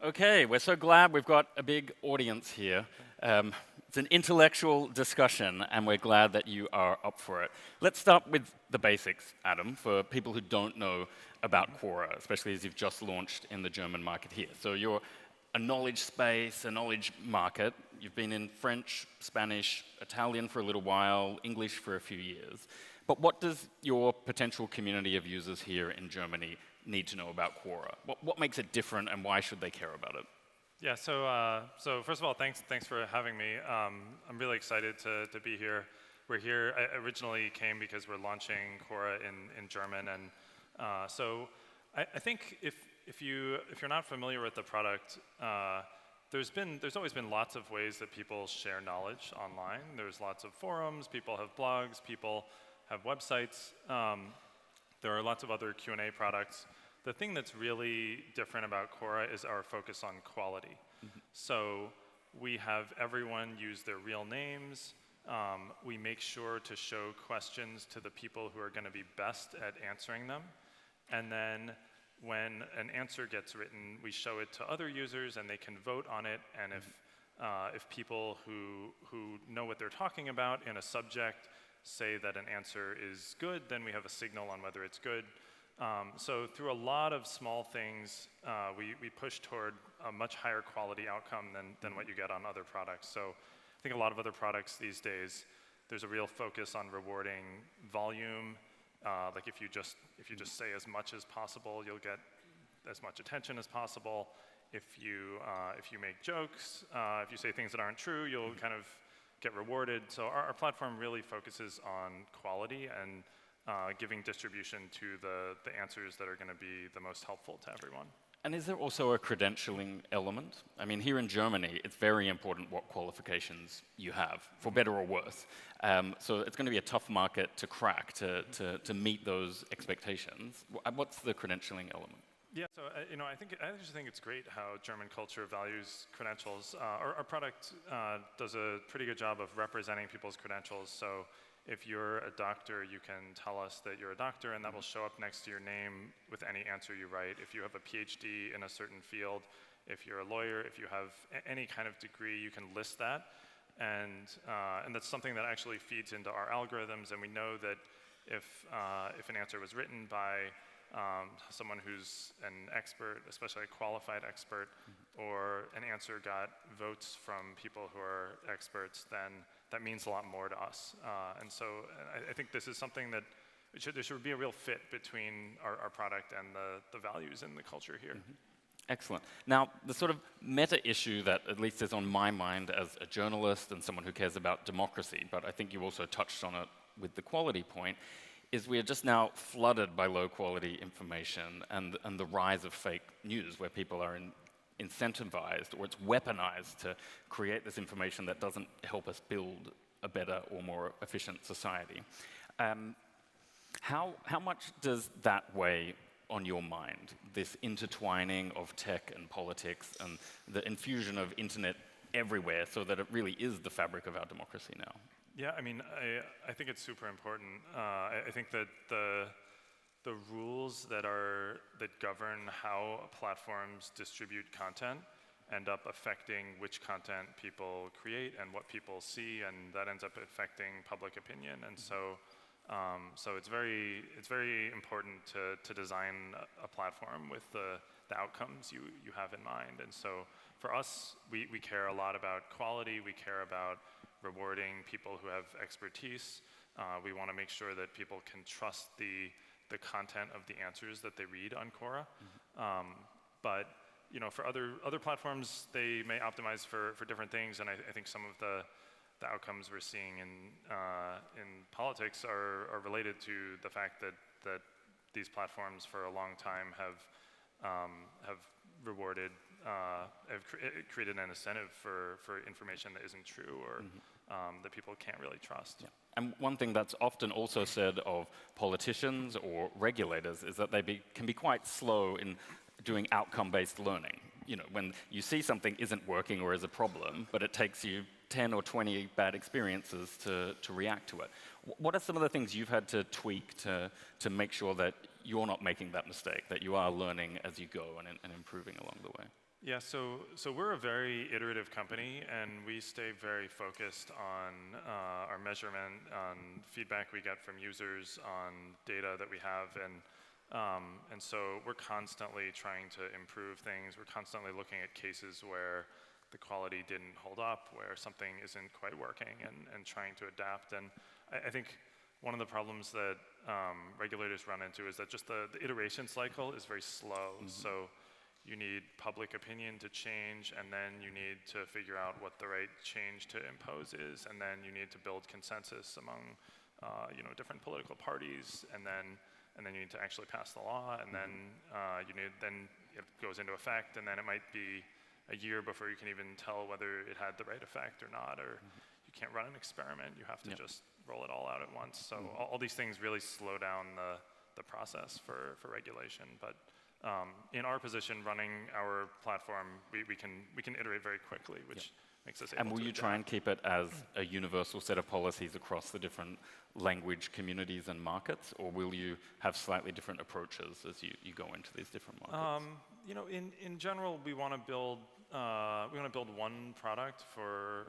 Okay, we're so glad we've got a big audience here. It's an intellectual discussion, and we're glad that you are up for it. Let's start with the basics, Adam, for people who don't know about Quora, especially as you've just launched in the German market here. So you're a knowledge space, a knowledge market. You've been in French, Spanish, Italian for a little while, English for a few years. But what does your potential community of users here in Germany need to know about Quora? What makes it different, and why should they care about it? Yeah, so first of all, thanks for having me. I'm really excited to be here. We're here. I originally came because we're launching Quora in German, and so I think if you're not familiar with the product, there's always been lots of ways that people share knowledge online. There's lots of forums. People have blogs. People have websites. There are lots of other Q&A products. The thing that's really different about Quora is our focus on quality. So we have everyone use their real names. We make sure to show questions to the people who are going to be best at answering them. And then when an answer gets written, we show it to other users, and they can vote on it. And if people who know what they're talking about in a subject say that an answer is good, then we have a signal on whether it's good. So through a lot of small things, we push toward a much higher quality outcome than what you get on other products. So I think a lot of other products these days, there's a real focus on rewarding volume. Like if you just say as much as possible, you'll get as much attention as possible. If you make jokes, if you say things that aren't true, you'll kind of get rewarded. So our platform really focuses on quality and giving distribution to the answers that are going to be the most helpful to everyone. And is there also a credentialing element? I mean, here in Germany, it's very important what qualifications you have, for better or worse. So it's going to be a tough market to crack, to meet those expectations. What's the credentialing element? Yeah, so I just think it's great how German culture values credentials. Our product does a pretty good job of representing people's credentials. So if you're a doctor, you can tell us that you're a doctor, and that will show up next to your name with any answer you write. If you have a PhD in a certain field, if you're a lawyer, if you have any kind of degree, you can list that. And that's something that actually feeds into our algorithms. And we know that if an answer was written by someone who's an expert, especially a qualified expert, or an answer got votes from people who are experts, then that means a lot more to us. And so I think this is something that there should be a real fit between our product and the values and the culture here. Excellent. Now, the sort of meta issue that at least is on my mind as a journalist and someone who cares about democracy, but I think you also touched on it with the quality point, is we are just now flooded by low-quality information and the rise of fake news, where people are incentivized, or it's weaponized to create this information that doesn't help us build a better or more efficient society. How much does that weigh on your mind, this intertwining of tech and politics and the infusion of internet everywhere, so that it really is the fabric of our democracy now? Yeah, I mean, I think it's super important. I think that the rules that govern how platforms distribute content end up affecting which content people create and what people see, and that ends up affecting public opinion. And so it's very important to design a platform with the outcomes you have in mind. And so for us, we care a lot about quality. We care about rewarding people who have expertise. We want to make sure that people can trust the content of the answers that they read on Quora. But for other platforms, they may optimize for different things, and I think some of the outcomes we're seeing in politics are related to the fact that these platforms for a long time have rewarded, have created an incentive for information that isn't true or that people can't really trust. Yeah. And one thing that's often also said of politicians or regulators is that they can be quite slow in doing outcome-based learning. When you see something isn't working or is a problem, but it takes you 10 or 20 bad experiences to react to it. What are some of the things you've had to tweak to make sure that you're not making that mistake, that you are learning as you go and improving along the way? Yeah, so we're a very iterative company, and we stay very focused on our measurement, on feedback we get from users, on data that we have, and so we're constantly trying to improve things. We're constantly looking at cases where the quality didn't hold up, where something isn't quite working, and trying to adapt. And I think one of the problems that regulators run into is that just the iteration cycle is very slow. So you need public opinion to change, and then you need to figure out what the right change to impose is, and then you need to build consensus among different political parties, and then you need to actually pass the law, and then then it goes into effect, and then it might be a year before you can even tell whether it had the right effect or not, or you can't run an experiment. You have to just roll it all out at once. So all these things really slow down the process for regulation. But in our position, running our platform, we can iterate very quickly, which makes us able to And will you try and keep it as a universal set of policies across the different language communities and markets, or will you have slightly different approaches as you go into these different markets? In general, we want to build one product for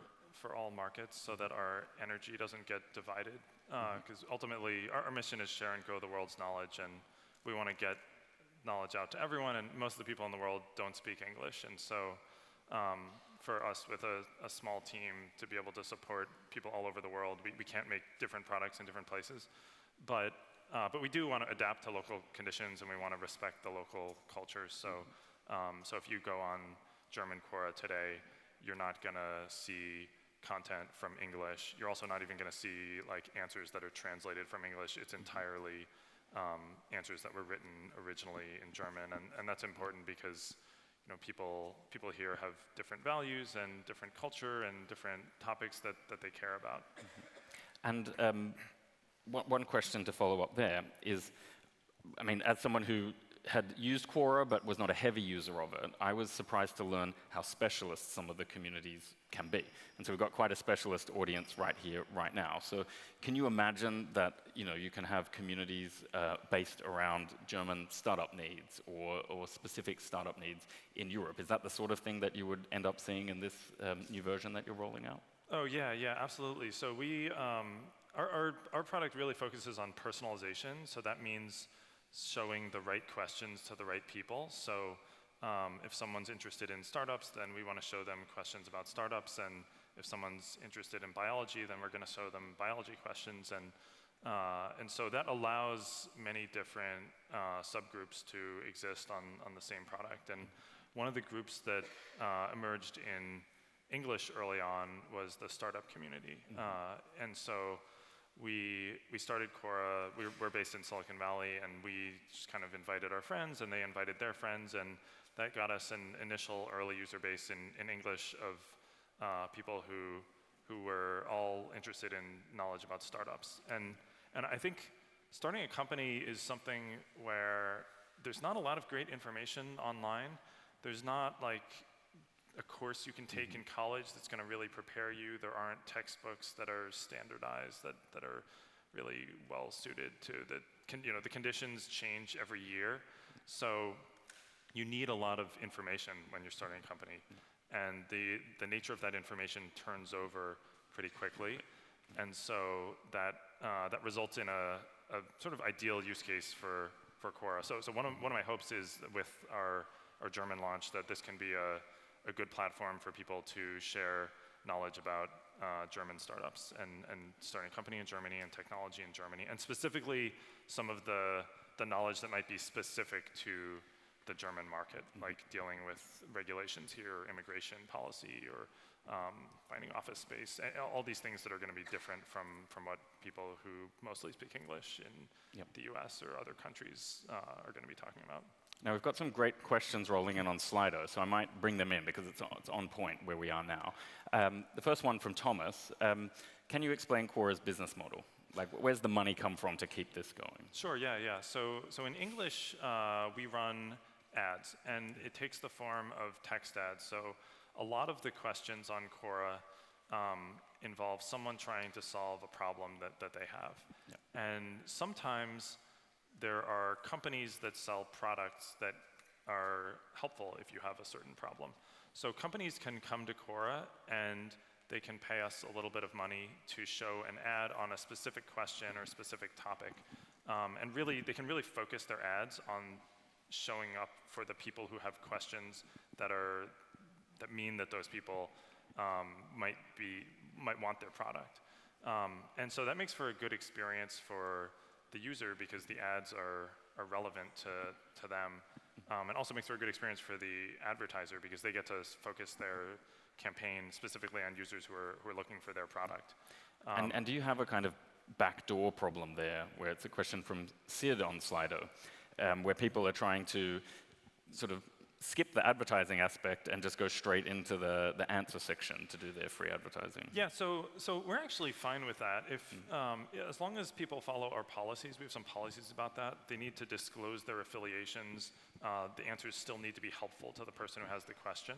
all markets so that our energy doesn't get divided. Because ultimately, our mission is share and grow the world's knowledge, and we want to get knowledge out to everyone, and most of the people in the world don't speak English, and so for us with a small team to be able to support people all over the world, we can't make different products in different places, but we do want to adapt to local conditions, and we want to respect the local cultures. So if you go on German Quora today, you're not going to see content from English. You're also not even going to see answers that are translated from English. It's entirely answers that were written originally in German, and that's important because people here have different values and different culture and different topics that they care about. And one question to follow up there is, I mean, as someone who had used Quora but was not a heavy user of it, I was surprised to learn how specialist some of the communities can be. And so we've got quite a specialist audience right here, right now. So can you imagine that you can have communities based around German startup needs or specific startup needs in Europe? Is that the sort of thing that you would end up seeing in this new version that you're rolling out? Oh yeah, absolutely. So our product really focuses on personalization. So that means showing the right questions to the right people. So if someone's interested in startups, then we want to show them questions about startups. And if someone's interested in biology, then we're going to show them biology questions. And so that allows many different subgroups to exist on the same product. And one of the groups that emerged in English early on was the startup community. And so we started Quora. We're based in Silicon Valley, and we just kind of invited our friends, and they invited their friends, and that got us an initial early user base in English of people who were all interested in knowledge about startups. And I think starting a company is something where there's not a lot of great information online. There's not a course you can take in college that's going to really prepare you. There aren't textbooks that are standardized that are really well suited to the conditions change every year. So you need a lot of information when you're starting a company, and the nature of that information turns over pretty quickly, and so that results in a sort of ideal use case for Quora. So one of my hopes is that with our German launch that this can be a good platform for people to share knowledge about German startups and starting a company in Germany and technology in Germany, and specifically some of the knowledge that might be specific to the German market, like dealing with regulations here, immigration policy, or finding office space, all these things that are going to be different from what people who mostly speak English in the US or other countries are going to be talking about. Now, we've got some great questions rolling in on Slido, so I might bring them in because it's on point where we are now. The first one from Thomas. Can you explain Quora's business model? Where's the money come from to keep this going? Sure, yeah. So in English, we run ads, and it takes the form of text ads. So a lot of the questions on Quora involve someone trying to solve a problem that they have. And sometimes there are companies that sell products that are helpful if you have a certain problem. So companies can come to Quora and they can pay us a little bit of money to show an ad on a specific question or specific topic. And really, they can really focus their ads on showing up for the people who have questions that mean that those people might want their product. And so that makes for a good experience for the user because the ads are relevant to them. And also makes for a good experience for the advertiser because they get to focus their campaign specifically on users who are looking for their product. And do you have a kind of backdoor problem there, where it's a question from Sid on Slido, where people are trying to sort of skip the advertising aspect and just go straight into the answer section to do their free advertising? Yeah, so we're actually fine with that. As long as people follow our policies, we have some policies about that. They need to disclose their affiliations. The answers still need to be helpful to the person who has the question.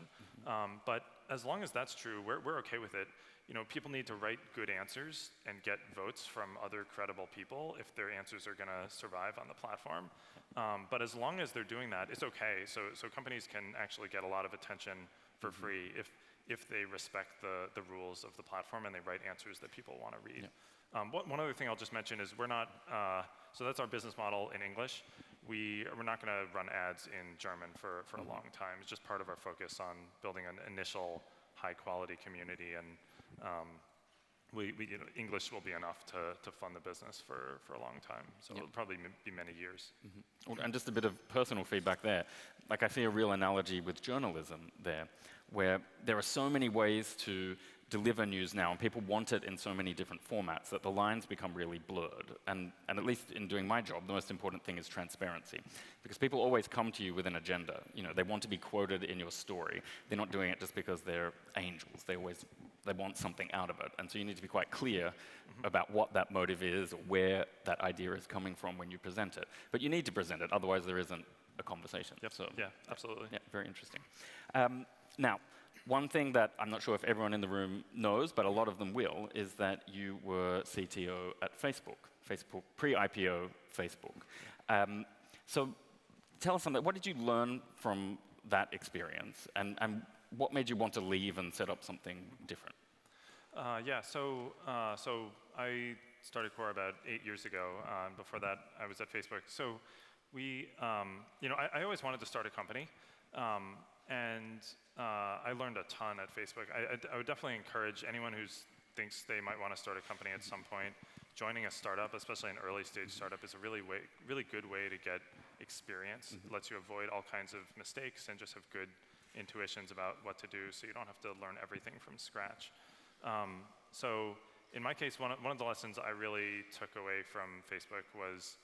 But as long as that's true, we're okay with it. People need to write good answers and get votes from other credible people if their answers are going to survive on the platform. But as long as they're doing that, it's okay. So companies can actually get a lot of attention for free if they respect the rules of the platform and they write answers that people want to read. Yeah. One other thing I'll just mention is we're not, so that's our business model in English. We're not going to run ads in German for a long time. It's just part of our focus on building an initial high-quality community, and English will be enough to fund the business for a long time. So it'll probably be many years. And just a bit of personal feedback there. Like, I see a real analogy with journalism there, where there are so many ways to deliver news now, and people want it in so many different formats that the lines become really blurred. And at least in doing my job, the most important thing is transparency. Because people always come to you with an agenda. They want to be quoted in your story. They're not doing it just because they're angels. They want something out of it. And so you need to be quite clear about what that motive is, or where that idea is coming from when you present it. But you need to present it, otherwise there isn't a conversation. Yep. So, yeah, absolutely. Yeah, very interesting. Now, one thing that I'm not sure if everyone in the room knows, but a lot of them will, is that you were CTO at Facebook, pre-IPO Facebook. So tell us something. What did you learn from that experience? And what made you want to leave and set up something different? So I started Quora about 8 years ago. Before that, I was at Facebook. So I always wanted to start a company. I learned a ton at Facebook. I would definitely encourage anyone who thinks they might want to start a company at some point, joining a startup, especially an early stage startup, is a really good way to get experience. It lets you avoid all kinds of mistakes and just have good intuitions about what to do, so you don't have to learn everything from scratch. So in my case, one of the lessons I really took away from Facebook was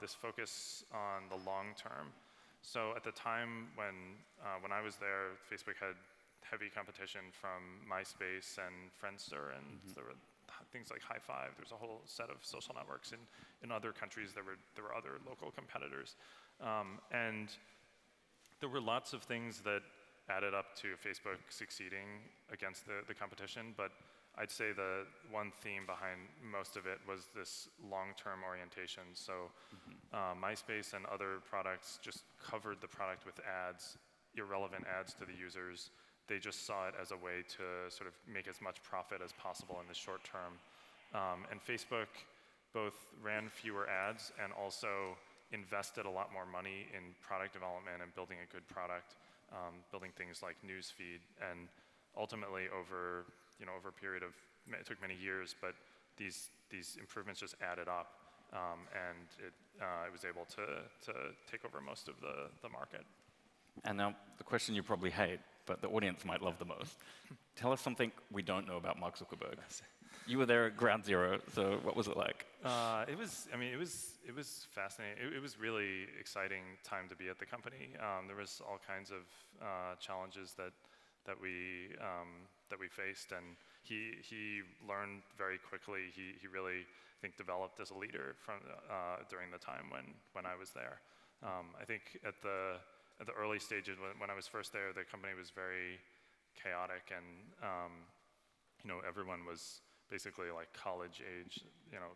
this focus on the long term. So at the time when I was there, Facebook had heavy competition from MySpace and Friendster, and there were things like High Five. There was a whole set of social networks. In other countries, there were other local competitors. And there were lots of things that added up to Facebook succeeding against the competition, but I'd say the one theme behind most of it was this long-term orientation. So MySpace and other products just covered the product with ads, irrelevant ads to the users. They just saw it as a way to sort of make as much profit as possible in the short term. And Facebook both ran fewer ads and also invested a lot more money in product development and building a good product, building things like Newsfeed. And ultimately, over a period of, it took many years, but these improvements just added up, and it was able to take over most of the market. And now the question you probably hate, but the audience might love the most. Tell us something we don't know about Mark Zuckerberg. You were there at ground zero, so what was it like? It was fascinating. It was really exciting time to be at the company. There was all kinds of challenges that we faced, and he learned very quickly. He really, I think, developed as a leader during the time when I was there. I think at the early stages when I was first there, the company was very chaotic, and everyone was basically like college age.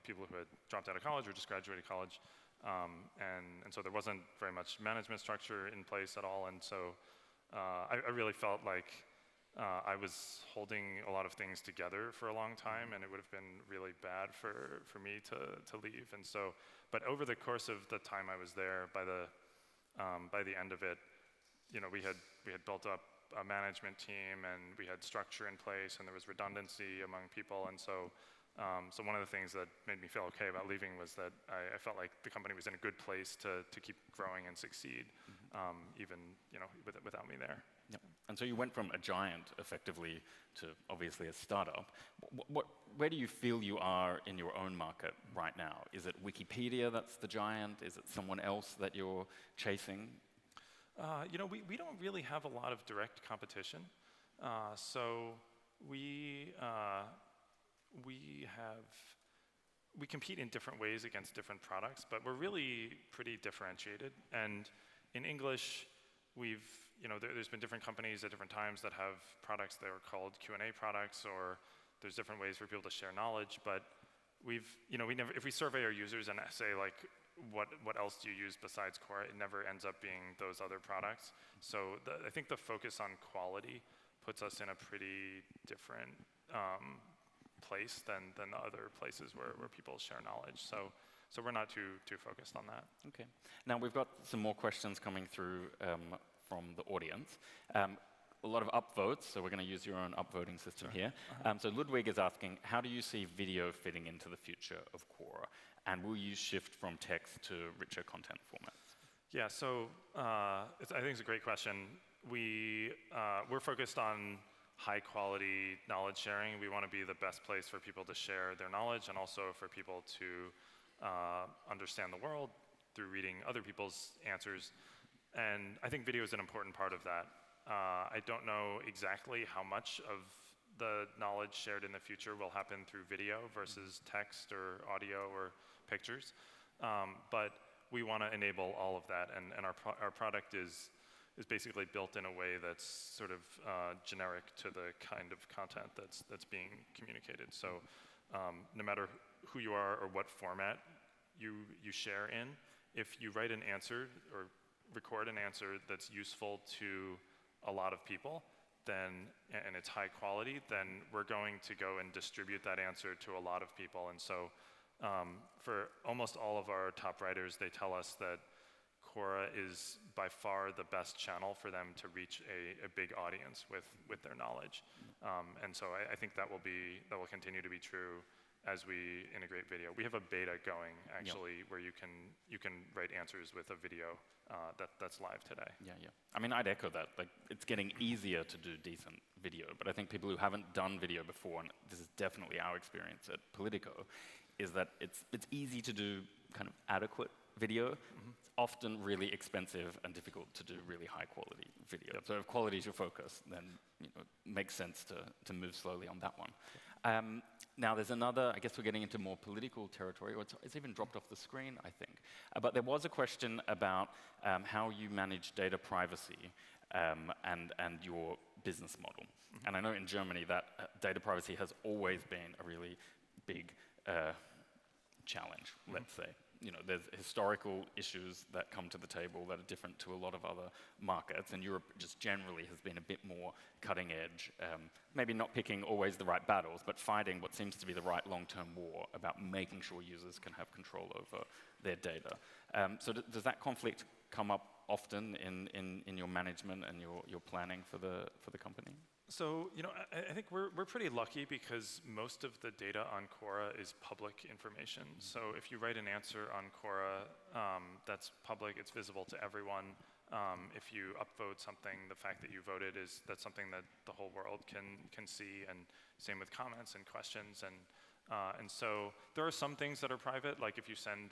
People who had dropped out of college or just graduated college. And so there wasn't very much management structure in place at all, and so I really felt like I was holding a lot of things together for a long time, and it would have been really bad for me to leave. And so, but over the course of the time I was there, by the end of it, we had built up a management team, and we had structure in place, and there was redundancy among people, and so one of the things that made me feel okay about leaving was that I felt like the company was in a good place to keep growing and succeed, even without me there. Yep. And so you went from a giant, effectively, to obviously a startup. Where do you feel you are in your own market right now? Is it Wikipedia that's the giant? Is it someone else that you're chasing? We don't really have a lot of direct competition. So we compete in different ways against different products, but we're really pretty differentiated. And in English, there's been different companies at different times that have products that are called Q&A products, or there's different ways for people to share knowledge. But if we survey our users and say like, what else do you use besides Quora, it never ends up being those other products. So I think the focus on quality puts us in a pretty different place than the other places where people share knowledge. So we're not too focused on that. Okay. Now we've got some more questions coming through from the audience. A lot of upvotes, so we're going to use your own upvoting system here. So Ludwig is asking, how do you see video fitting into the future of Quora? And will you shift from text to richer content formats? Yeah, so I think it's a great question. We're focused on high quality knowledge sharing. We want to be the best place for people to share their knowledge, and also for people to understand the world through reading other people's answers. And I think video is an important part of that. I don't know exactly how much of the knowledge shared in the future will happen through video versus text or audio or pictures. But we want to enable all of that, and our product is basically built in a way that's sort of generic to the kind of content that's being communicated. So no matter who you are or what format you share in, if you write an answer or record an answer that's useful to a lot of people, and it's high quality, then we're going to go and distribute that answer to a lot of people. And so for almost all of our top writers, they tell us that Quora is by far the best channel for them to reach a big audience with their knowledge. And so I think that will continue to be true as we integrate video. We have a beta going, actually, where you can write answers with a video that's live today. Yeah. I mean, I'd echo that. Like, it's getting easier to do decent video, but I think people who haven't done video before, and this is definitely our experience at Politico, is that it's easy to do kind of adequate video. It's often really expensive and difficult to do really high quality video. So if quality is your focus, then it makes sense to move slowly on that one. Now there's another, I guess we're getting into more political territory, or it's even dropped off the screen, I think. But there was a question about how you manage data privacy and your business model. And I know in Germany that data privacy has always been a really big challenge, let's say. There's historical issues that come to the table that are different to a lot of other markets, and Europe just generally has been a bit more cutting edge, maybe not picking always the right battles, but fighting what seems to be the right long-term war about making sure users can have control over their data. So does that conflict come up often in your management and your planning for the company? So, I think we're pretty lucky because most of the data on Quora is public information. So if you write an answer on Quora, that's public, it's visible to everyone. If you upvote something, the fact that you voted that's something that the whole world can see, and same with comments and questions. And so there are some things that are private, like if you send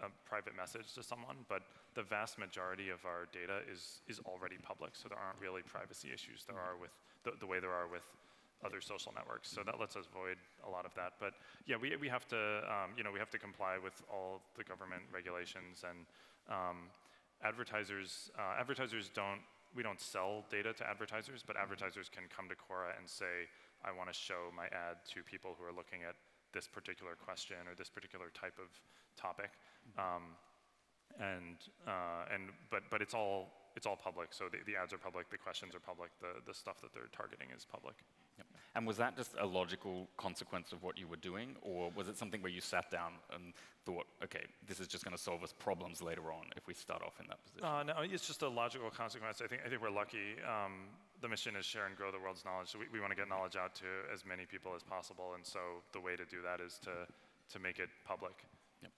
a private message to someone, but the vast majority of our data is already public, so there aren't really privacy issues there are with the way there are with other social networks. So that lets us avoid a lot of that. But yeah, we have to we have to comply with all the government regulations, and advertisers we don't sell data to advertisers, but advertisers can come to Quora and say, I want to show my ad to people who are looking at this particular question or this particular type of topic. But it's all public. So the ads are public, the questions are public, the stuff that they're targeting is public. Yep. And was that just a logical consequence of what you were doing, or was it something where you sat down and thought, okay, this is just going to solve us problems later on if we start off in that position? No, it's just a logical consequence. I think we're lucky. The mission is share and grow the world's knowledge. So we want to get knowledge out to as many people as possible, and so the way to do that is to make it public. Yep.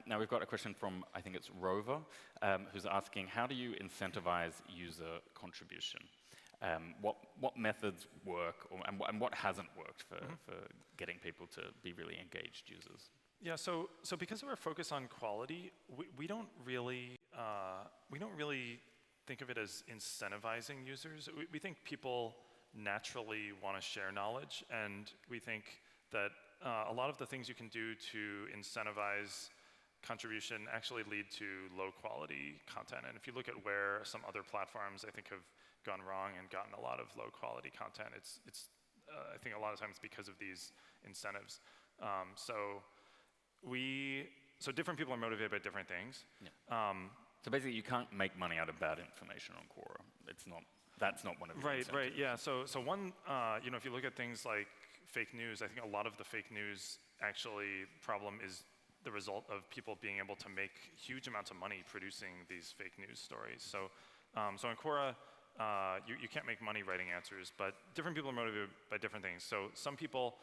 Now we've got a question from, I think it's Rover, who's asking, how do you incentivize user contribution? What methods work, and what hasn't worked for getting people to be really engaged users? Yeah, so because of our focus on quality, we don't really think of it as incentivizing users. We think people naturally want to share knowledge, and we think that a lot of the things you can do to incentivize contribution actually lead to low quality content. And if you look at where some other platforms I think have gone wrong and gotten a lot of low quality content, it's I think a lot of times because of these incentives. So different people are motivated by different things. Yeah. So basically, you can't make money out of bad information on Quora. That's not one of the incentives. Right. Yeah. So one, if you look at things like fake news, I think a lot of the fake news actually problem is the result of people being able to make huge amounts of money producing these fake news stories. So in Quora, you can't make money writing answers, but different people are motivated by different things. So some people,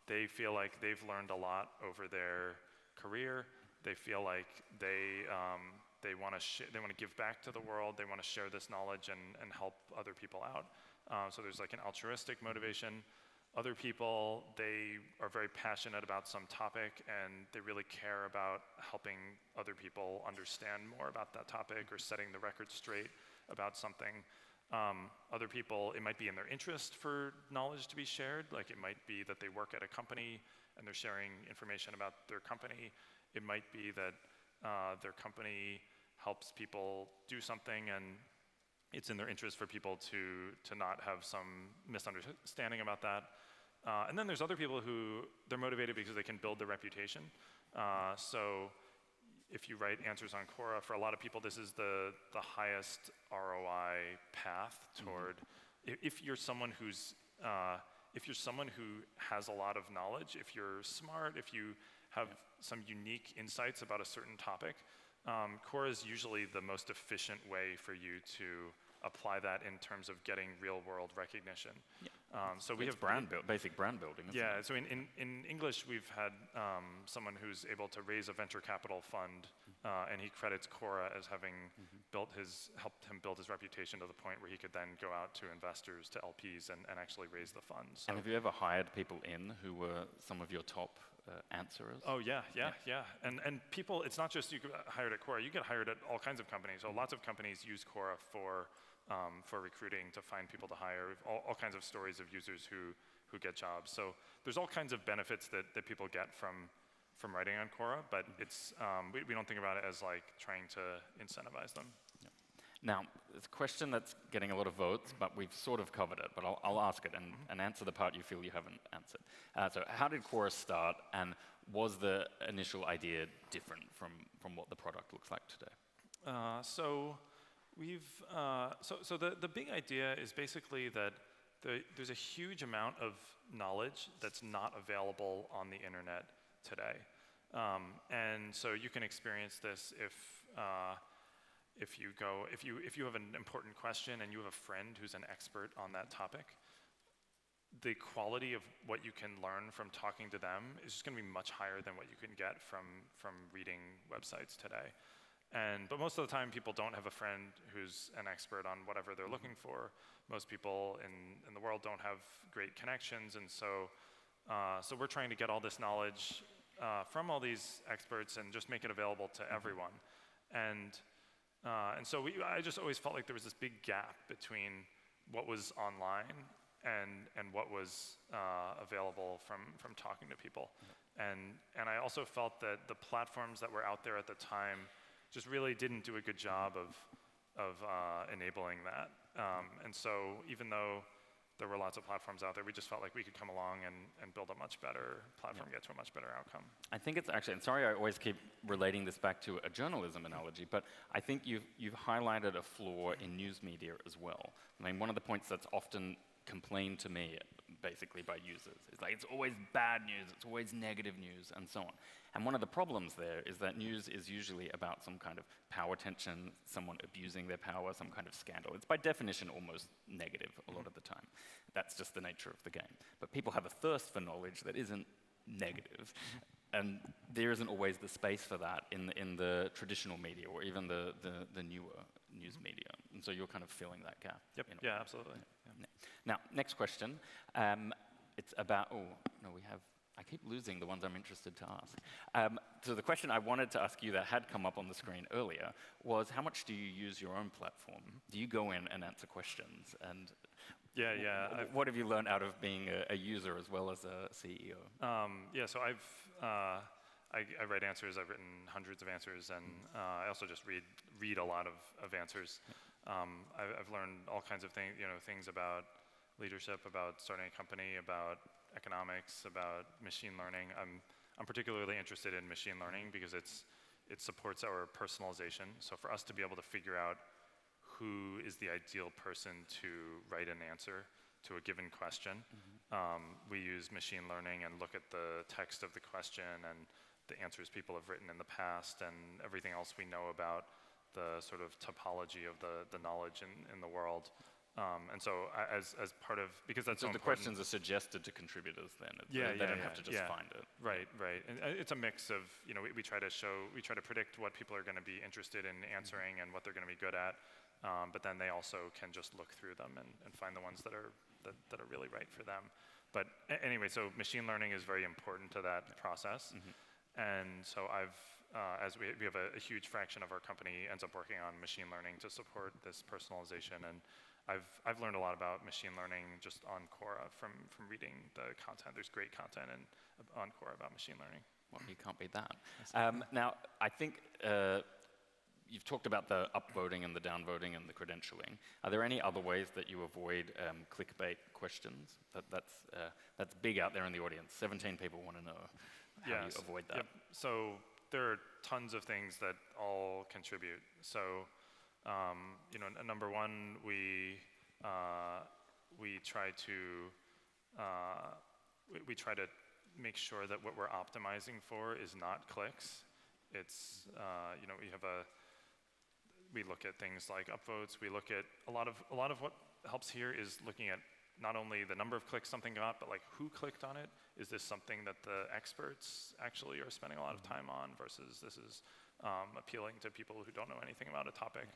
they feel like they've learned a lot over their career. They feel like they want to give back to the world. They want to share this knowledge and help other people out. So there's like an altruistic motivation. Other people, they are very passionate about some topic and they really care about helping other people understand more about that topic or setting the record straight about something. Other people, it might be in their interest for knowledge to be shared. Like it might be that they work at a company and they're sharing information about their company. It might be that their company helps people do something and it's in their interest for people to not have some misunderstanding about that. And then there's other people who they're motivated because they can build their reputation. So if you write answers on Quora, for a lot of people, this is the highest ROI path toward. If you're someone who has a lot of knowledge, if you're smart, if you have some unique insights about a certain topic, Quora is usually the most efficient way for you to apply that in terms of getting real-world recognition. Yeah. So we have basic brand building. Yeah. So in English, we've had someone who's able to raise a venture capital fund, and he credits Quora as having helped him build his reputation to the point where he could then go out to investors, to LPs, and actually raise the fund. So and have you ever hired people who were some of your top answerers? Oh yeah. And people, it's not just you get hired at Quora. You get hired at all kinds of companies. So lots of companies use Quora for recruiting, to find people to hire. All kinds of stories of users who get jobs. So there's all kinds of benefits that people get from writing on Quora, but it's we don't think about it as like trying to incentivize them. Yeah. Now, it's a question that's getting a lot of votes, but we've sort of covered it, but I'll ask it and answer the part you feel you haven't answered. So how did Quora start, and was the initial idea different from what the product looks like today? So the big idea is basically that there's a huge amount of knowledge that's not available on the internet today, and so you can experience this if you have an important question and you have a friend who's an expert on that topic. The quality of what you can learn from talking to them is just going to be much higher than what you can get from reading websites today. But most of the time, people don't have a friend who's an expert on whatever they're looking for. Most people in the world don't have great connections, and so we're trying to get all this knowledge from all these experts and just make it available to everyone. And so I just always felt like there was this big gap between what was online and what was available from talking to people. And I also felt that the platforms that were out there at the time just really didn't do a good job of enabling that. And so even though there were lots of platforms out there. We just felt like we could come along and build a much better platform, get to a much better outcome. I think it's actually, and sorry I always keep relating this back to a journalism analogy, but I think you've highlighted a flaw in news media as well. I mean, one of the points that's often complained to me, basically by users, is like, it's always bad news, it's always negative news, and so on. And one of the problems there is that news is usually about some kind of power tension, someone abusing their power, some kind of scandal. It's by definition almost negative a lot of the time. That's just the nature of the game. But people have a thirst for knowledge that isn't negative. And there isn't always the space for that in the traditional media or even the newer news media. And so you're kind of filling that gap. Yep. Yeah, absolutely. Yeah. Now, next question. It's about, I keep losing the ones I'm interested to ask. So the question I wanted to ask you that had come up on the screen earlier was, how much do you use your own platform? Do you go in and answer questions? And what have you learned out of being a user as well as a CEO? So I write answers. I've written hundreds of answers, and I also just read a lot of answers. I've learned all kinds of things about leadership, about starting a company, about economics, about machine learning. I'm particularly interested in machine learning because it supports our personalization. So for us to be able to figure out who is the ideal person to write an answer to a given question, we use machine learning and look at the text of the question and the answers people have written in the past and everything else we know about the sort of topology of the knowledge in the world. And so as part of, because that's so the questions are suggested to contributors then. They don't have to just find it. Right. And it's a mix of, we try to predict what people are going to be interested in answering and what they're going to be good at. But then they also can just look through them and find the ones that are really right for them. But anyway, so machine learning is very important to that process. And so as we have a huge fraction of our company ends up working on machine learning to support this personalization. And I've learned a lot about machine learning just on Quora from reading the content. There's great content on Quora about machine learning. Well, you can't beat that. Now, I think you've talked about the upvoting and the downvoting and the credentialing. Are there any other ways that you avoid clickbait questions? That's big out there in the audience. 17 people want to know how you avoid that. Yep. So there are tons of things that all contribute. So number one, we try to make sure that what we're optimizing for is not clicks. It's we look at things like upvotes. We look at a lot of what helps here is looking at not only the number of clicks something got, but like who clicked on it. Is this something that the experts actually are spending a lot of time on versus this is appealing to people who don't know anything about a topic.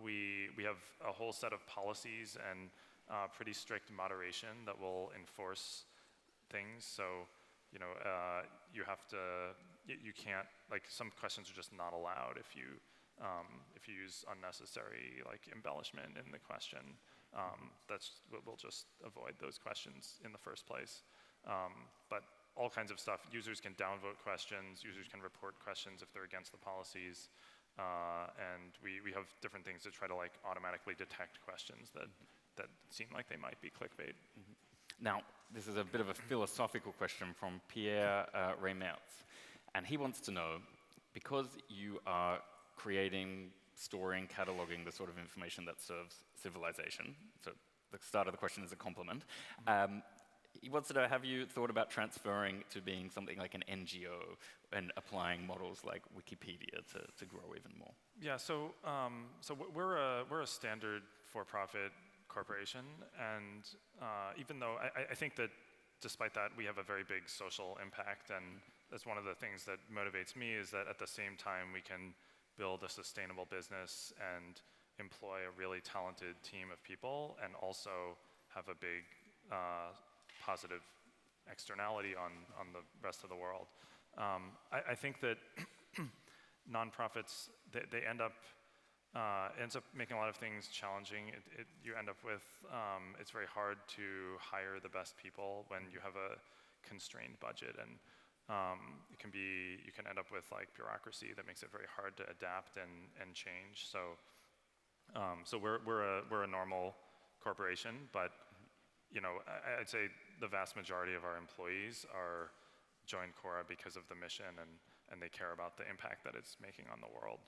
We have a whole set of policies and pretty strict moderation that will enforce things. So you can't, like, some questions are just not allowed if you use unnecessary embellishment in the question. We'll just avoid those questions in the first place. But all kinds of stuff. Users can downvote questions. Users can report questions if they're against the policies. And we have different things to try to automatically detect questions that seem like they might be clickbait. Now, this is a bit of a philosophical question from Pierre Reymertz. And he wants to know, because you are creating, storing, cataloging the sort of information that serves civilization, so the start of the question is a compliment, he wants to know, have you thought about transferring to being something like an NGO and applying models like Wikipedia to grow even more? Yeah, so we're a standard for-profit corporation, and even though I think that despite that, we have a very big social impact, and that's one of the things that motivates me is that at the same time we can build a sustainable business and employ a really talented team of people and also have a big positive externality on the rest of the world. I think that nonprofits, they ends up making a lot of things challenging. You end up with, it's very hard to hire the best people when you have a constrained budget, and you can end up with bureaucracy that makes it very hard to adapt and change. So we're a normal corporation, but I'd say the vast majority of our employees are joined Quora because of the mission, and they care about the impact that it's making on the world.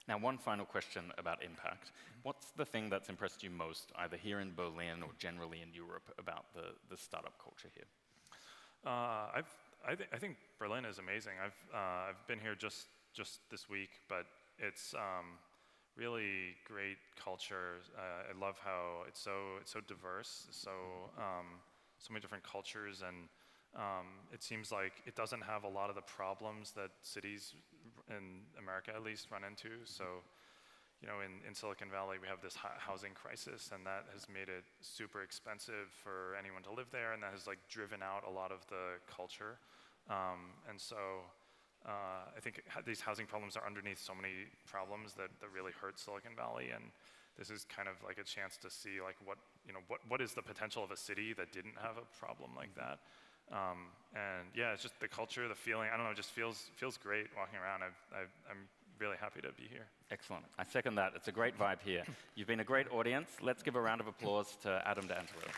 Now, one final question about impact. What's the thing that's impressed you most, either here in Berlin or generally in Europe, about the startup culture here? I think Berlin is amazing. I've been here just this week, but it's really great culture. I love how it's so diverse, so many different cultures, and it seems like it doesn't have a lot of the problems that cities in America at least run into. So, in Silicon Valley we have this housing crisis, and that has made it super expensive for anyone to live there, and that has like driven out a lot of the culture. And so I think these housing problems are underneath so many problems that really hurt Silicon Valley, and this is kind of like a chance to see like what is the potential of a city that didn't have a problem like that. And yeah, it's just the culture, the feeling. I don't know, it just feels great walking around. I'm really happy to be here. Excellent. I second that. It's a great vibe here. You've been a great audience. Let's give a round of applause to Adam D'Angelo.